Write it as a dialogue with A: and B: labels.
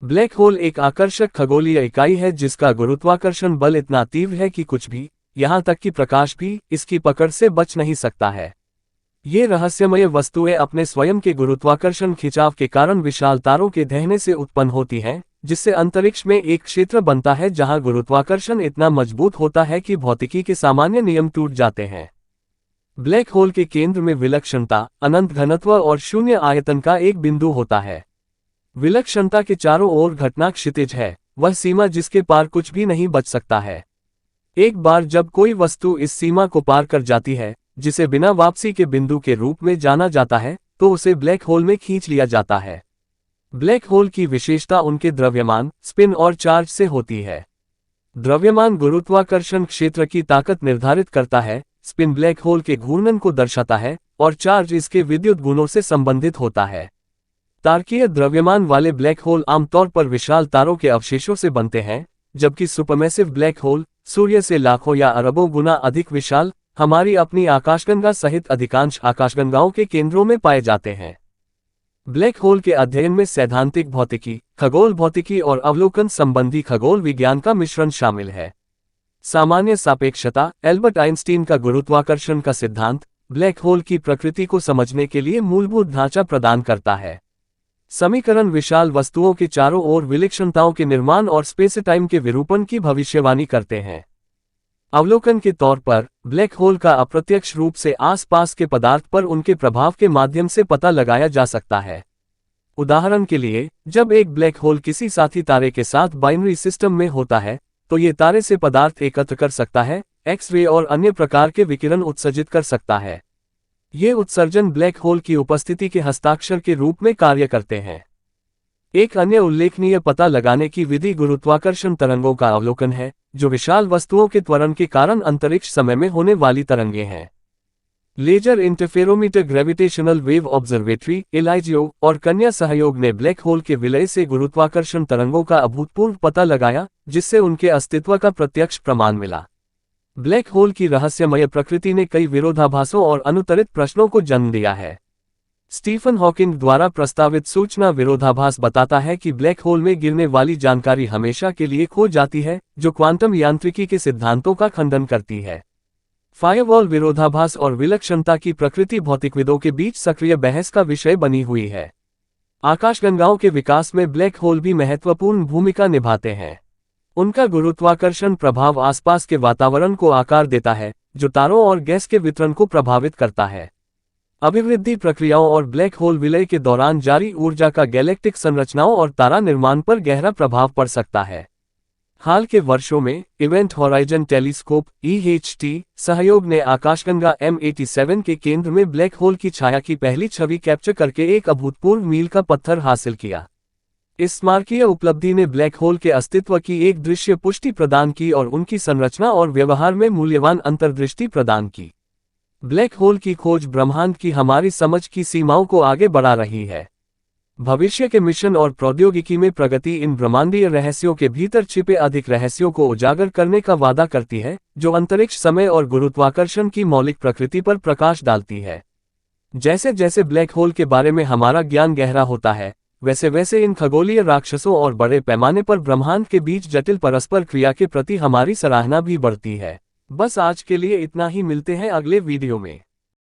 A: Black hole एक आकर्षक खगोलीय इकाई है जिसका गुरुत्वाकर्षण बल इतना तीव्र है कि कुछ भी, यहाँ तक कि प्रकाश भी, इसकी पकड़ से बच नहीं सकता है। ये रहस्यमय वस्तुएं अपने स्वयं के गुरुत्वाकर्षण खिंचाव के कारण विशाल तारों के ढहने से उत्पन्न होती हैं, जिससे अंतरिक्ष में एक क्षेत्र बनता है जहां गुरुत्वाकर्षण इतना मजबूत होता है कि भौतिकी के सामान्य नियम टूट जाते हैं। ब्लैक होल के केंद्र में विलक्षणता, अनंत घनत्व और शून्य आयतन का एक बिंदु होता है। विलक्षणता के चारों ओर घटना क्षितिज है, वह सीमा जिसके पार कुछ भी नहीं बच सकता है। एक बार जब कोई वस्तु इस सीमा को पार कर जाती है, जिसे बिना वापसी के बिंदु के रूप में जाना जाता है, तो उसे ब्लैक होल में खींच लिया जाता है। ब्लैक होल की विशेषता उनके द्रव्यमान, स्पिन और चार्ज से होती है। द्रव्यमान गुरुत्वाकर्षण क्षेत्र की ताकत निर्धारित करता है, स्पिन ब्लैक होल के घूर्णन को दर्शाता है, और चार्ज इसके विद्युत गुणों से संबंधित होता है। तारकीय द्रव्यमान वाले ब्लैक होल आमतौर पर विशाल तारों के अवशेषों से बनते हैं, जबकि सुपरमैसिव ब्लैक होल, सूर्य से लाखों या अरबों गुना अधिक विशाल, हमारी अपनी आकाशगंगा सहित अधिकांश आकाशगंगाओं के केंद्रों में पाए जाते हैं। ब्लैक होल के अध्ययन में सैद्धांतिक भौतिकी, खगोल भौतिकी और अवलोकन संबंधी खगोल विज्ञान का मिश्रण शामिल है। सामान्य सापेक्षता, एल्बर्ट आइंस्टीन का गुरुत्वाकर्षण का सिद्धांत, ब्लैक होल की प्रकृति को समझने के लिए मूलभूत ढांचा प्रदान करता है। समीकरण विशाल वस्तुओं के चारों ओर विलक्षणताओं के निर्माण और स्पेस टाइम के विरूपण की भविष्यवाणी करते हैं। अवलोकन के तौर पर, ब्लैक होल का अप्रत्यक्ष रूप से आसपास के पदार्थ पर उनके प्रभाव के माध्यम से पता लगाया जा सकता है। उदाहरण के लिए, जब एक ब्लैक होल किसी साथी तारे के साथ बाइनरी सिस्टम में होता है, तो ये तारे से पदार्थ एकत्र कर सकता है, एक्स-रे और अन्य प्रकार के विकिरण उत्सर्जित कर सकता है। ये उत्सर्जन ब्लैक होल की उपस्थिति के हस्ताक्षर के रूप में कार्य करते हैं। एक अन्य उल्लेखनीय पता लगाने की विधि गुरुत्वाकर्षण तरंगों का अवलोकन है, जो विशाल वस्तुओं के त्वरण के कारण अंतरिक्ष समय में होने वाली तरंगें हैं। Laser interferometer gravitational wave observatory (LIGO) और कन्या सहयोग ने ब्लैक होल के विलय से गुरुत्वाकर्षण तरंगों का अभूतपूर्व पता लगाया, जिससे उनके अस्तित्व का प्रत्यक्ष प्रमाण मिला। ब्लैक होल की रहस्यमय प्रकृति ने कई विरोधाभासों और अनुत्तरित प्रश्नों को जन्म दिया है। स्टीफन हॉकिंग द्वारा प्रस्तावित सूचना विरोधाभास बताता है कि ब्लैक होल में गिरने वाली जानकारी हमेशा के लिए खो जाती है, जो क्वांटम यांत्रिकी के सिद्धांतों का खंडन करती है। फायरवॉल विरोधाभास और विलक्षणता की प्रकृति भौतिकविदों के बीच सक्रिय बहस का विषय बनी हुई है। आकाशगंगाओं के विकास में ब्लैक होल भी महत्वपूर्ण भूमिका निभाते हैं। उनका गुरुत्वाकर्षण प्रभाव आसपास के वातावरण को आकार देता है, जो तारों और गैस के वितरण को प्रभावित करता है। अभिवृद्धि प्रक्रियाओं और ब्लैक होल विलय के दौरान जारी ऊर्जा का गैलेक्टिक संरचनाओं और तारा निर्माण पर गहरा प्रभाव पड़ सकता है। हाल के वर्षों में, इवेंट होराइजन टेलीस्कोप (EHT) सहयोग ने आकाशगंगा M87 के केंद्र में ब्लैक होल की छाया की पहली छवि कैप्चर करके एक अभूतपूर्व मील का पत्थर हासिल किया। इस स्मारकीय उपलब्धि ने ब्लैक होल के अस्तित्व की एक दृश्य पुष्टि प्रदान की और उनकी संरचना और व्यवहार में मूल्यवान अंतर्दृष्टि प्रदान की। ब्लैक होल की खोज ब्रह्मांड की हमारी समझ की सीमाओं को आगे बढ़ा रही है। भविष्य के मिशन और प्रौद्योगिकी में प्रगति इन ब्रह्मांडीय रहस्यों के भीतर छिपे अधिक रहस्यों को उजागर करने का वादा करती है, जो अंतरिक्ष समय और गुरुत्वाकर्षण की मौलिक प्रकृति पर प्रकाश डालती है। जैसे जैसे ब्लैक होल के बारे में हमारा ज्ञान गहरा होता है, वैसे वैसे इन खगोलीय राक्षसों और बड़े पैमाने पर ब्रह्मांड के बीच जटिल परस्पर क्रिया के प्रति हमारी सराहना भी बढ़ती है। बस आज के लिए इतना ही, मिलते हैं अगले वीडियो में।